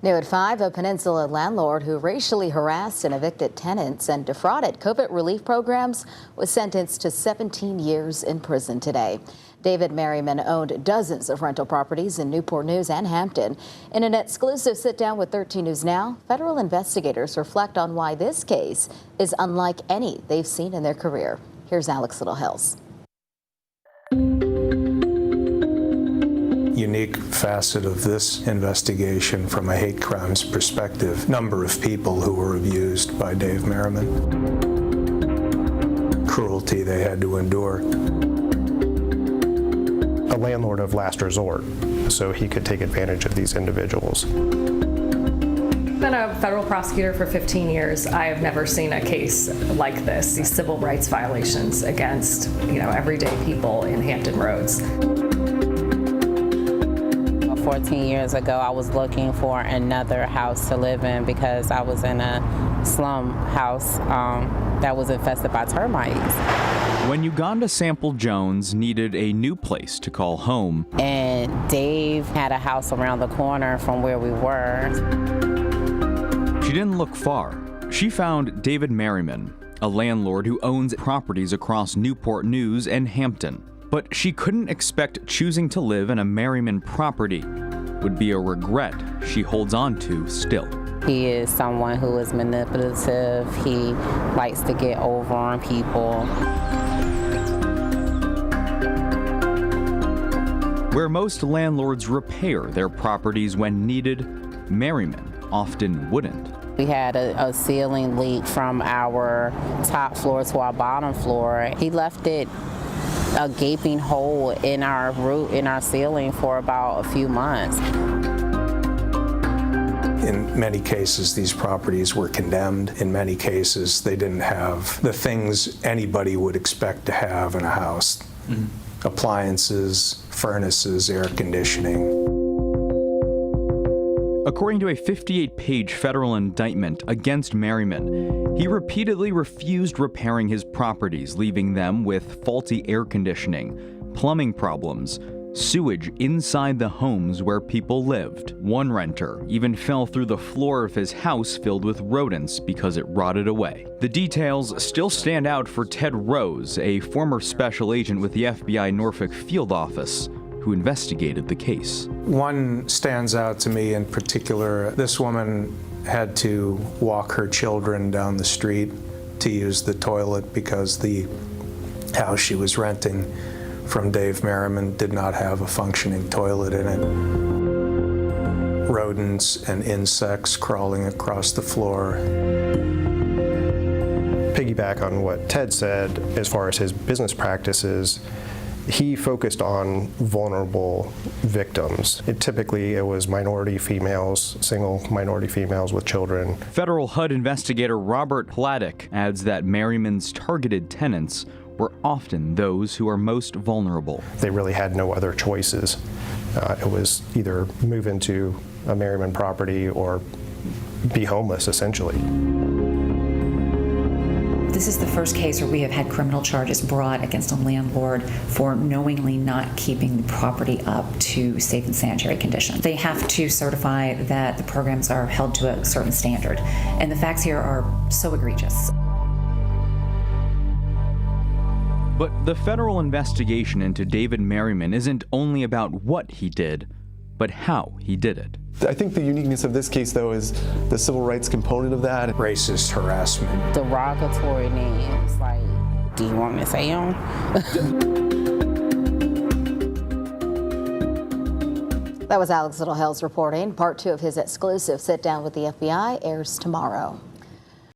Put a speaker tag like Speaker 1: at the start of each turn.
Speaker 1: New at 5, a Peninsula landlord who racially harassed and evicted tenants and defrauded COVID relief programs was sentenced to 17 years in prison today. David Merryman owned dozens of rental properties in Newport-News and Hampton. In an exclusive sit-down with 13 News Now, federal investigators reflect on why this case is unlike any they've seen in their career. Here's Alex Littlehills.
Speaker 2: Unique facet of this investigation from a hate crimes perspective, number of people who were abused by Dave Merryman, cruelty they had to endure.
Speaker 3: A landlord of last resort, so he could take advantage of these individuals.
Speaker 4: Been a federal prosecutor for 15 years. I have never seen a case like this. These civil rights violations against, everyday people in Hampton Roads.
Speaker 5: 14 years ago, I was looking for another house to live in because I was in a slum house that was infested by termites.
Speaker 6: When Uganda Sample Jones needed a new place to call home.
Speaker 5: And Dave had a house around the corner from where we were.
Speaker 6: She didn't look far. She found David Merryman, a landlord who owns properties across Newport-News and Hampton. But she couldn't expect choosing to live in a Merryman property would be a regret she holds on to still.
Speaker 5: He is someone who is manipulative. He likes to get over on people.
Speaker 6: Where most landlords repair their properties when needed, Merryman often wouldn't.
Speaker 5: We had a ceiling leak from our top floor to our bottom floor. He left it a gaping hole in our roof, in our ceiling for about a few months.
Speaker 2: In many cases, these properties were condemned. In many cases, they didn't have the things anybody would expect to have in a house. Appliances, furnaces, air conditioning.
Speaker 6: According to a 58-page federal indictment against Merryman, he repeatedly refused repairing his properties, leaving them with faulty air conditioning, plumbing problems, sewage inside the homes where people lived. One renter even fell through the floor of his house filled with rodents because it rotted away. The details still stand out for Ted Rose, a former special agent with the FBI Norfolk field office, who investigated the case.
Speaker 2: One stands out to me in particular. This woman had to walk her children down the street to use the toilet because the house she was renting from Dave Merryman did not have a functioning toilet in it. Rodents and insects crawling across the floor.
Speaker 3: Piggyback on what Ted said, as far as his business practices, he focused on vulnerable victims. Typically, it was minority females, single minority females with children.
Speaker 6: Federal HUD investigator Robert Pladick adds that Merryman's targeted tenants were often those who are most vulnerable.
Speaker 3: They really had no other choices. It was either move into a Merryman property or be homeless, essentially.
Speaker 7: This is the first case where we have had criminal charges brought against a landlord for knowingly not keeping the property up to safe and sanitary conditions. They have to certify that the programs are held to a certain standard, and the facts here are so egregious.
Speaker 6: But the federal investigation into David Merryman isn't only about what he did, but how he did it.
Speaker 8: I think the uniqueness of this case, though, is the civil rights component of that.
Speaker 2: Racist harassment.
Speaker 5: Derogatory names, like, do you want me to say them?
Speaker 1: That was Alex Littlehills reporting. Part 2 of his exclusive sit-down with the FBI airs tomorrow.